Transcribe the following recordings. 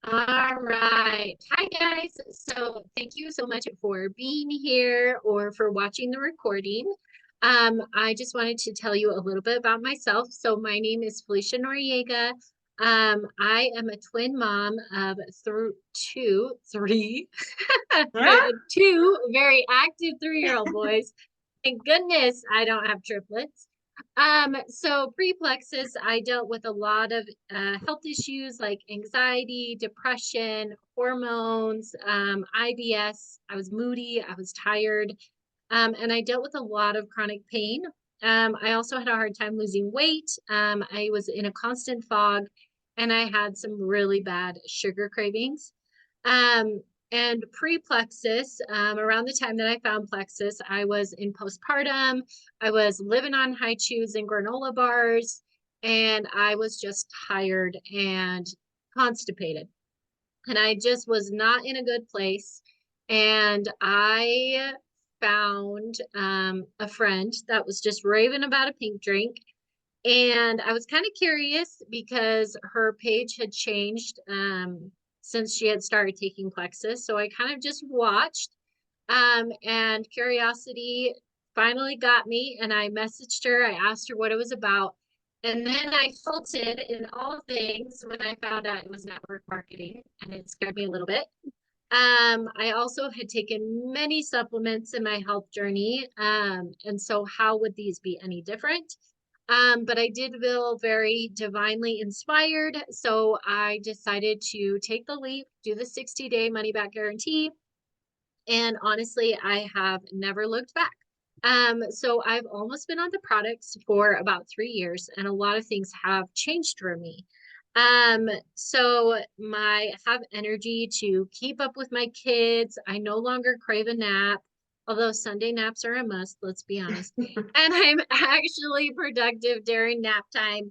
All right. Hi, guys. So thank you so much for being here or for watching the recording. I just wanted to tell you a little bit about myself. So my name is Felicia Noriega. I am a twin mom of three, Huh? two very active 3-year-old boys. Thank goodness I don't have triplets. So pre-Plexus, I dealt with a lot of health issues like anxiety, depression, hormones, IBS. I was moody, I was tired, and I dealt with a lot of chronic pain. I also had a hard time losing weight. I was in a constant fog, and I had some really bad sugar cravings. Um, and pre-Plexus, around the time that I found Plexus, I was in postpartum. I was living on high chews and granola bars, and I was just tired and constipated. And I just was not in a good place. And I found a friend that was just raving about a pink drink. And I was kind of curious because her page had changed since she had started taking Plexus. So I kind of just watched, and curiosity finally got me. And I messaged her, I asked her what it was about. And then I felt it in all things when I found out it was network marketing, and it scared me a little bit. I also had taken many supplements in my health journey. And so how would these be any different? But I did feel very divinely inspired. So I decided to take the leap, do the 60-day money back guarantee. And honestly, I have never looked back. So I've almost been on the products for about 3 years, and a lot of things have changed for me. So my have energy to keep up with my kids. I no longer crave a nap, although Sunday naps are a must, let's be honest. And I'm actually productive during nap time.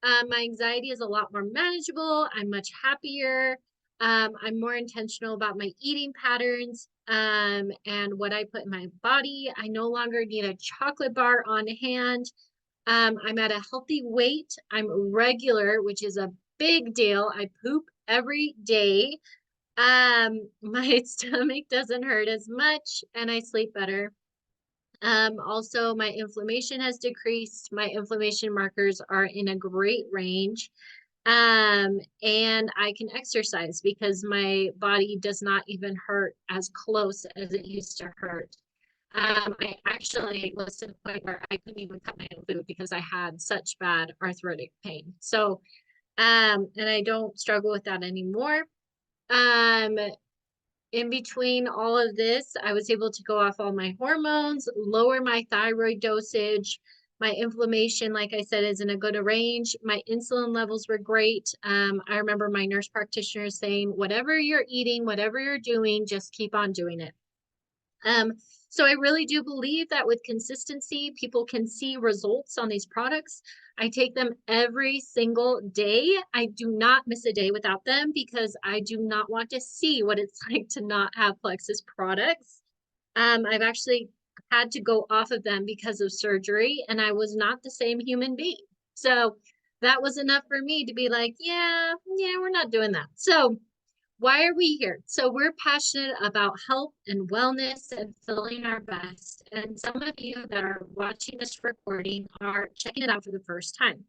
My anxiety is a lot more manageable. I'm much happier. I'm more intentional about my eating patterns and what I put in my body. I no longer need a chocolate bar on hand. I'm at a healthy weight. I'm regular, which is a big deal. I poop every day. My stomach doesn't hurt as much, and I sleep better. Also, my inflammation has decreased. My inflammation markers are in a great range. And I can exercise because my body does not even hurt as close as it used to hurt. I actually was to the point where I couldn't even cut my own food because I had such bad arthritic pain. So, and I don't struggle with that anymore. Um, in between all of this, I was able to go off all my hormones, lower my thyroid dosage. My inflammation, like I said, is in a good range. My insulin levels were great. I remember my nurse practitioner saying, whatever you're eating, whatever you're doing, just keep on doing it. Um, so I really do believe that with consistency, people can see results on these products. I take them every single day. I do not miss a day without them because I do not want to see what it's like to not have Plexus products. I've actually had to go off of them because of surgery, and I was not the same human being. So that was enough for me to be like, yeah, we're not doing that. So why are we here? So we're passionate about health and wellness and feeling our best. And some of you that are watching this recording are checking it out for the first time.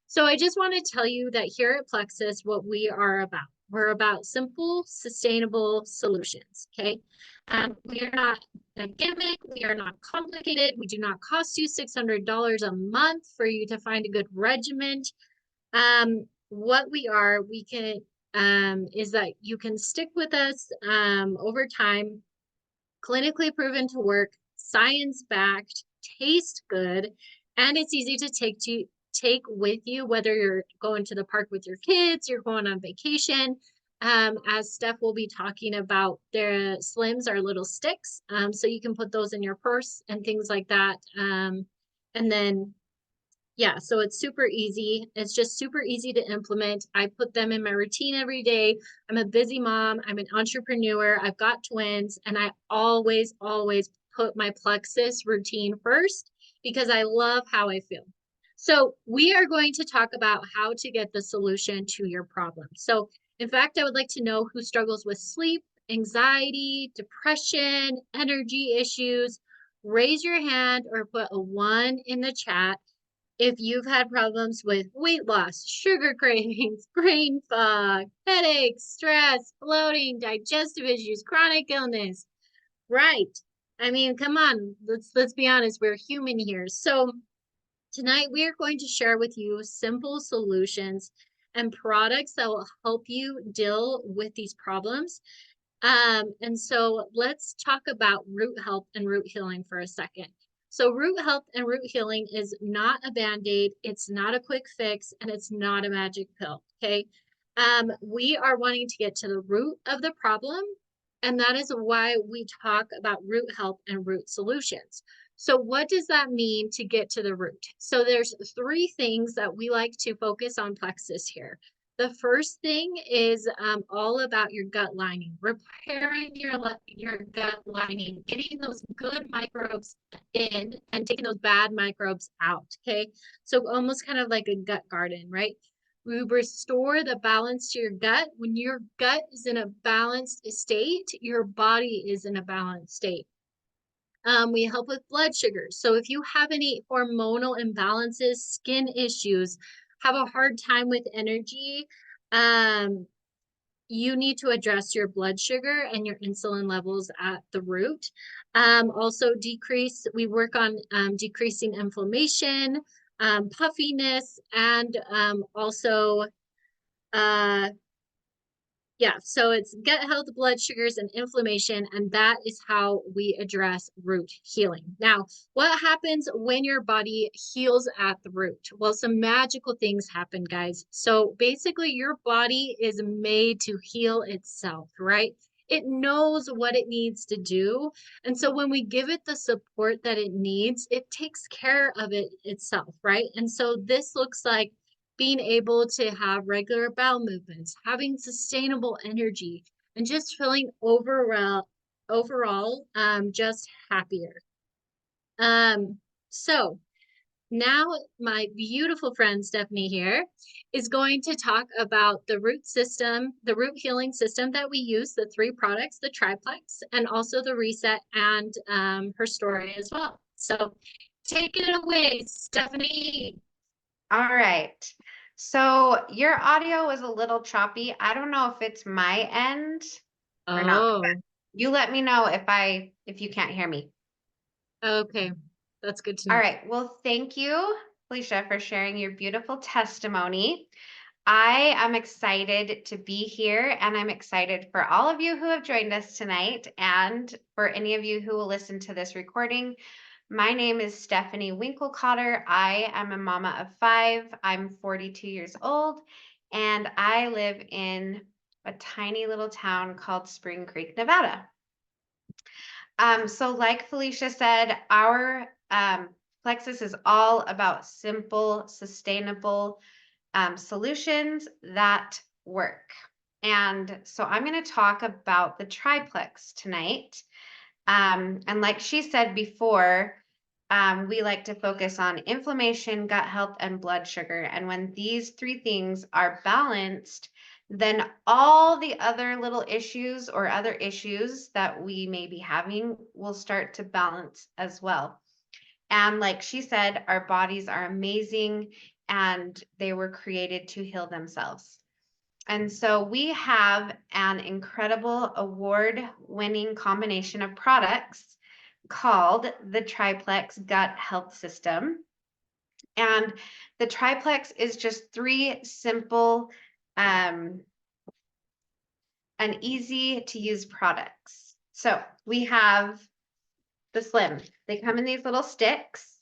So I just want to tell you that here at Plexus, what we are about. We're about simple, sustainable solutions. Okay. We are not a gimmick. We are not complicated. We do not cost you $600 a month for you to find a good regimen. What we are, we can is that you can stick with us over time, clinically proven to work, science backed, taste good, and it's easy to take with you, whether you're going to the park with your kids, you're going on vacation. As Steph will be talking about, their Slims are little sticks, so you can put those in your purse and things like that. And then yeah, so it's super easy. It's just super easy to implement. I put them in my routine every day. I'm a busy mom. I'm an entrepreneur. I've got twins, and I always put my Plexus routine first because I love how I feel. So we are going to talk about how to get the solution to your problem. So In fact, I would like to know who struggles with sleep, anxiety, depression, energy issues. Raise your hand or put a 1 in the chat if you've had problems with weight loss, sugar cravings, brain fog, headaches, stress, bloating, digestive issues, chronic illness. Right. I mean, come on, let's be honest, we're human here. So tonight we are going to share with you simple solutions and products that will help you deal with these problems. And so let's talk about root health and root healing for a second. So root health and root healing is not a band-aid, it's not a quick fix, and it's not a magic pill, okay? We are wanting to get to the root of the problem, and that is why we talk about root health and root solutions. So what does that mean to get to the root? So there's 3 things that we like to focus on plexus here. The first thing is all about your gut lining, repairing your gut lining, getting those good microbes in and taking those bad microbes out, okay? So almost kind of like a gut garden, right? We restore the balance to your gut. When your gut is in a balanced state, your body is in a balanced state. We help with blood sugars. So if you have any hormonal imbalances, skin issues, have a hard time with energy, you need to address your blood sugar and your insulin levels at the root. Also we work on decreasing inflammation, puffiness, and also yeah, so it's gut health, blood sugars, and inflammation, and that is how we address root healing. Now, what happens when your body heals at the root? Well, some magical things happen, guys. So basically, your body is made to heal itself, right? It knows what it needs to do. And so when we give it the support that it needs, it takes care of it itself, right? And so this looks like being able to have regular bowel movements, having sustainable energy, and just feeling overall just happier. So now my beautiful friend Stephanie here is going to talk about the root system, the root healing system that we use, the 3 products, the triplex, and also the reset, and her story as well. So take it away, Stephanie. All right. So your audio was a little choppy. I don't know if it's my end or not. Oh, You let me know if you can't hear me. okay. That's good to All know. right. Well, thank you, Felicia, for sharing your beautiful testimony. I am excited to be here, and I'm excited for all of you who have joined us tonight, and for any of you who will listen to this recording. My name is Stephanie Winkelcotter. I am a mama of 5. I'm 42 years old, and I live in a tiny little town called Spring Creek, Nevada. So like Felicia said, our Plexus is all about simple, sustainable solutions that work. And so I'm going to talk about the triplex tonight. And like she said before, we like to focus on inflammation, gut health, and blood sugar. And when these 3 things are balanced, then all the other little issues or other issues that we may be having will start to balance as well. And like she said, our bodies are amazing and they were created to heal themselves. And so we have an incredible award-winning combination of products called the Triplex Gut Health System. And the Triplex is just 3 simple and easy to use products. So we have the Slim. They come in these little sticks,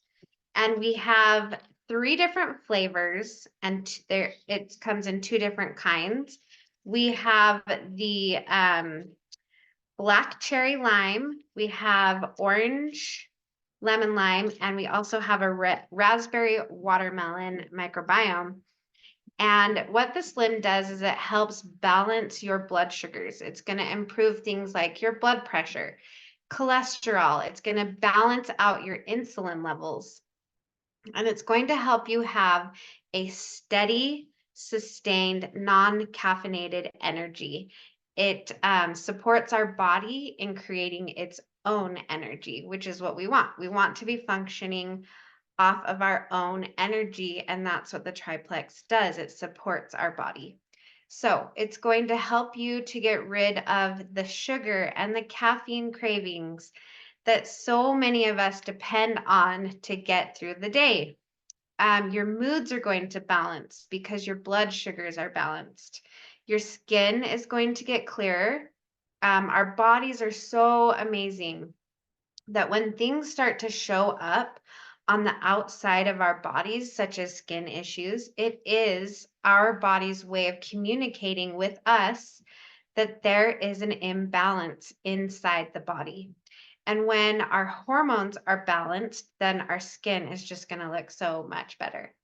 and we have 3 different flavors, and it comes in 2 different kinds. We have the black cherry lime, we have orange lemon lime, and we also have a raspberry watermelon microbiome. And what the Slim does is it helps balance your blood sugars. It's going to improve things like your blood pressure, cholesterol. It's going to balance out your insulin levels. And it's going to help you have a steady, sustained, non-caffeinated energy. It supports our body in creating its own energy, which is what we want. We want to be functioning off of our own energy, and that's what the triplex does. It supports our body. So it's going to help you to get rid of the sugar and the caffeine cravings that so many of us depend on to get through the day. Your moods are going to balance because your blood sugars are balanced. Your skin is going to get clearer. Our bodies are so amazing that when things start to show up on the outside of our bodies, such as skin issues, it is our body's way of communicating with us that there is an imbalance inside the body. And when our hormones are balanced, then our skin is just going to look so much better.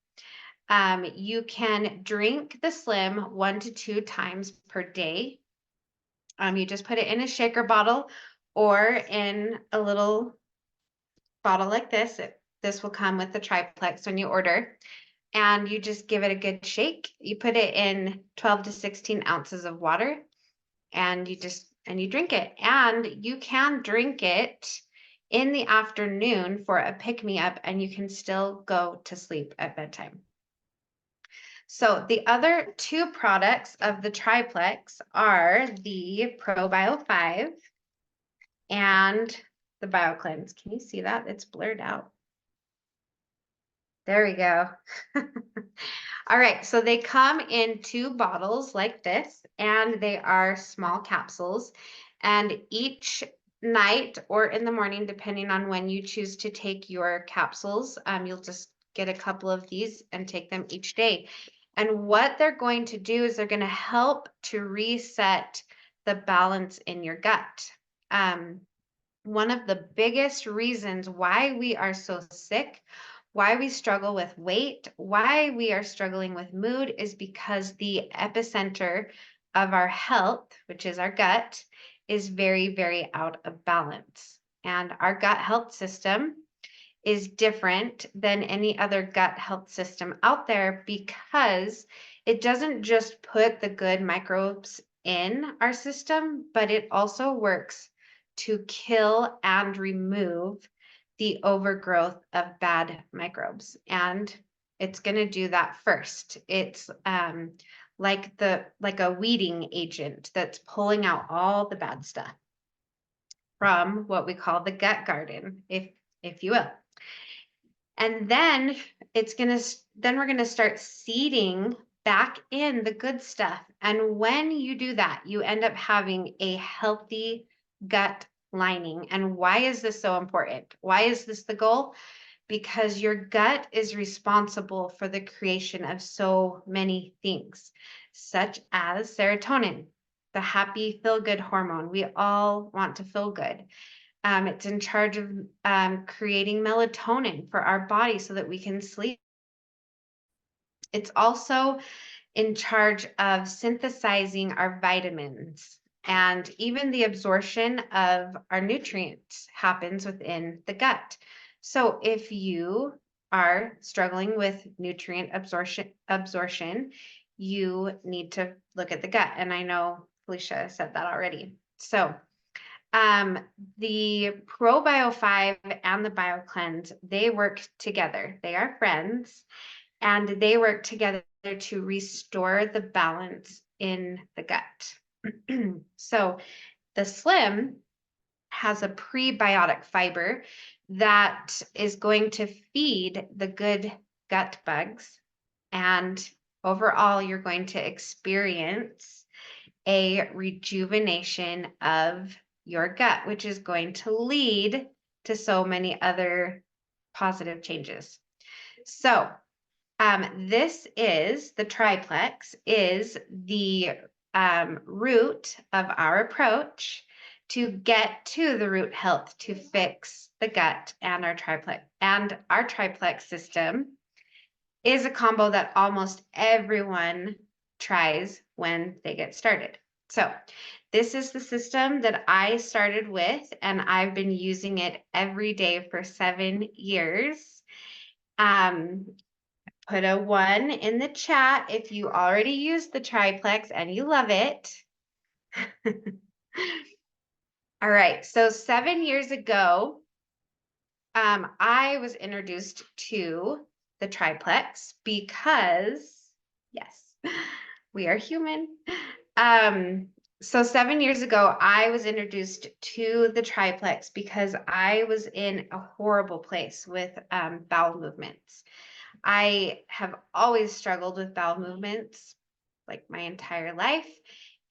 You can drink the Slim 1 to 2 times per day. You just put it in a shaker bottle or in a little bottle like this. This will come with the triplex when you order. And you just give it a good shake. You put it in 12 to 16 ounces of water and you drink it. And you can drink it in the afternoon for a pick-me-up and you can still go to sleep at bedtime. So the other two products of the triplex are the ProBio 5 and the BioCleanse. Can you see that? It's blurred out. There we go. All right, so they come in 2 bottles like this, and they are small capsules. And each night or in the morning, depending on when you choose to take your capsules, you'll just get a couple of these and take them each day. And what they're going to do is they're going to help to reset the balance in your gut. One of the biggest reasons why we are so sick, why we struggle with weight, why we are struggling with mood is because the epicenter of our health, which is our gut, is very, very out of balance. And our gut health system is different than any other gut health system out there because it doesn't just put the good microbes in our system, but it also works to kill and remove the overgrowth of bad microbes. And it's going to do that first. It's like a weeding agent that's pulling out all the bad stuff from what we call the gut garden, if you will. And then we're gonna start seeding back in the good stuff. And when you do that, you end up having a healthy gut lining. And why is this so important? Why is this the goal? Because your gut is responsible for the creation of so many things, such as serotonin, the happy feel-good hormone. We all want to feel good. It's in charge of creating melatonin for our body so that we can sleep. It's also in charge of synthesizing our vitamins, and even the absorption of our nutrients happens within the gut. So if you are struggling with nutrient absorption, you need to look at the gut. And I know Felicia said that already. So the ProBio 5 and the BioCleanse, they work together. They are friends, and they work together to restore the balance in the gut. So the Slim has a prebiotic fiber that is going to feed the good gut bugs, and overall, you're going to experience a rejuvenation of your gut, which is going to lead to so many other positive changes. So this is the triplex, is the root of our approach to get to the root health, to fix the gut. And our triplex system is a combo that almost everyone tries when they get started. So this is the system that I started with, and I've been using it every day for 7 years. Put a 1 in the chat if you already used the triplex and you love it. All right, so 7 years ago, I was introduced to the triplex because, yes, we are human. So 7 years ago, I was introduced to the triplex because I was in a horrible place with bowel movements. I have always struggled with bowel movements like my entire life.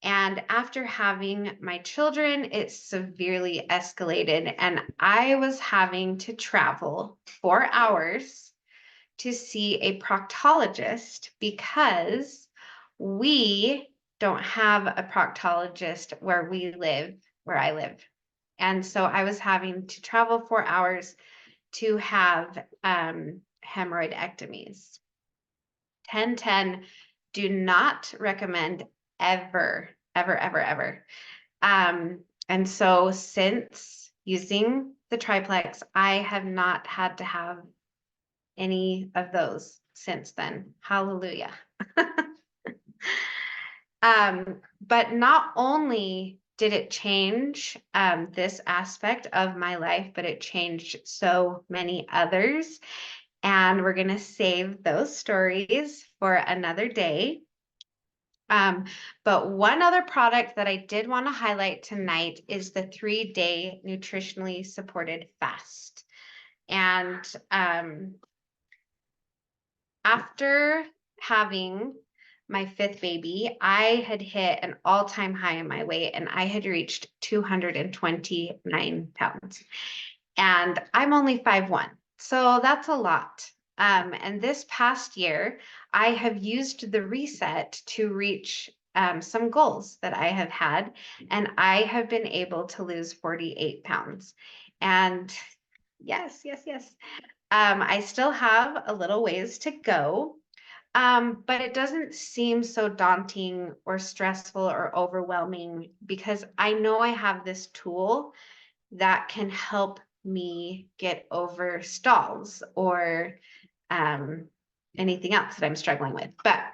And after having my children, it severely escalated, and I was having to travel 4 hours to see a proctologist because we don't have a proctologist where where I live. And so I was having to travel 4 hours to have hemorrhoidectomies. 1010 do not recommend ever, ever, ever, ever. And so since using the triplex, I have not had to have any of those since then. Hallelujah. But not only did it change this aspect of my life, but it changed so many others. And we're going to save those stories for another day. But one other product that I did want to highlight tonight is the 3-day nutritionally supported fast. And after having my 5th baby, I had hit an all-time high in my weight, and I had reached 229 pounds. And I'm only 5'1", so that's a lot. And this past year, I have used the reset to reach some goals that I have had, and I have been able to lose 48 pounds. And yes, yes, yes. I still have a little ways to go, but it doesn't seem so daunting or stressful or overwhelming because I know I have this tool that can help me get over stalls or anything else that I'm struggling with. But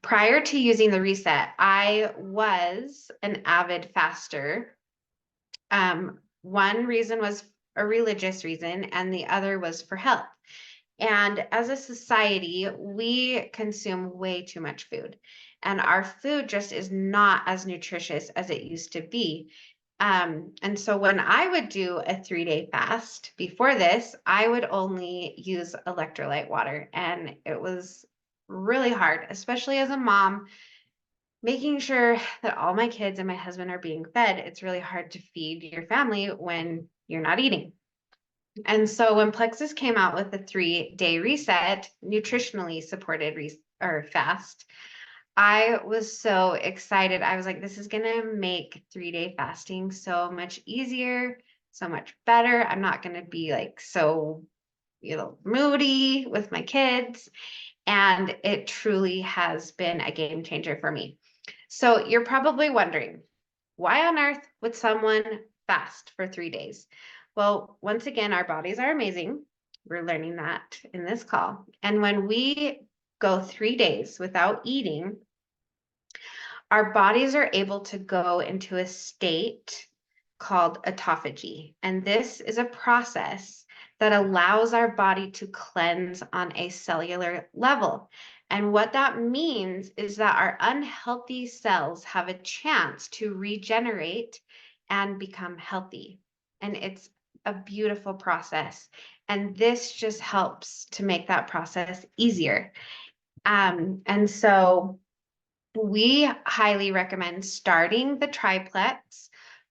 prior to using the reset, I was an avid faster. One reason was a religious reason, and the other was for health. And as a society, we consume way too much food, and our food just is not as nutritious as it used to be. And so when I would do a 3-day fast before this, I would only use electrolyte water, and it was really hard, especially as a mom, making sure that all my kids and my husband are being fed. It's really hard to feed your family when you're not eating. And so when Plexus came out with the 3-day reset, nutritionally supported fast, I was so excited. I was like, this is going to make 3-day fasting so much easier, so much better. I'm not going to be like so, moody with my kids. And it truly has been a game changer for me. So you're probably wondering, why on earth would someone fast for 3 days? Well, once again, our bodies are amazing. We're learning that in this call. And when we go 3 days without eating, our bodies are able to go into a state called autophagy. And this is a process that allows our body to cleanse on a cellular level. And what that means is that our unhealthy cells have a chance to regenerate and become healthy. And it's a beautiful process. And this just helps to make that process easier. And so we highly recommend starting the triplex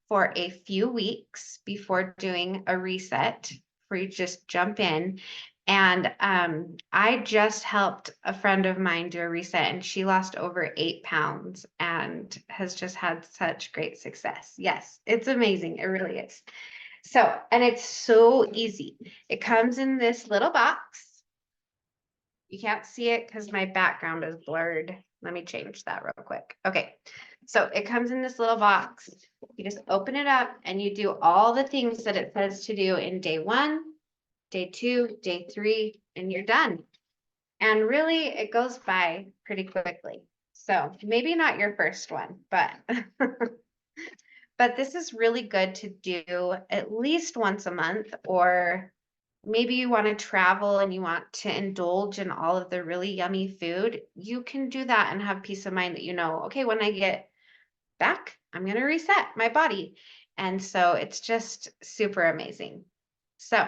for a few weeks before doing a reset, where you just jump in. And I just helped a friend of mine do a reset, and she lost over 8 pounds and has just had such great success. Yes, it's amazing. It really is. So, and it's so easy. It comes in this little box. You can't see it because my background is blurred. Let me change that real quick. Okay, so it comes in this little box. You just open it up and you do all the things that it says to do in day 1, day 2, day 3, and you're done. And really, it goes by pretty quickly. So maybe not your first one, but but this is really good to do at least once a month, or maybe you want to travel and you want to indulge in all of the really yummy food. You can do that and have peace of mind that you know, okay, when I get back, I'm going to reset my body. And so it's just super amazing. So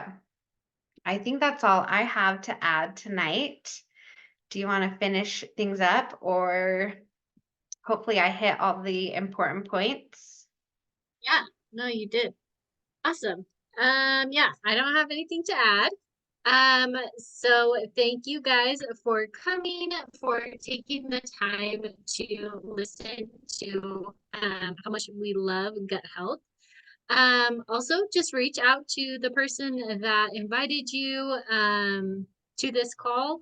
I think that's all I have to add tonight. Do you want to finish things up, or hopefully I hit all the important points? Yeah, no, you did. Awesome. Yeah, I don't have anything to add. So thank you guys for coming, for taking the time to listen to how much we love gut health. Also just reach out to the person that invited you to this call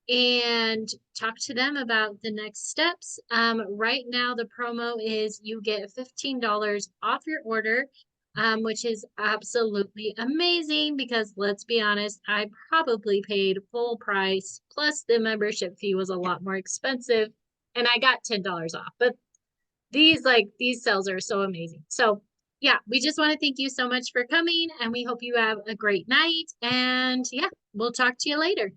and talk to them about the next steps. Right now, the promo is you get $15 off your order, which is absolutely amazing because let's be honest, I probably paid full price, plus the membership fee was a lot more expensive, and I got $10 off. But these sales are so amazing. So yeah, we just want to thank you so much for coming, and we hope you have a great night. And yeah, we'll talk to you later.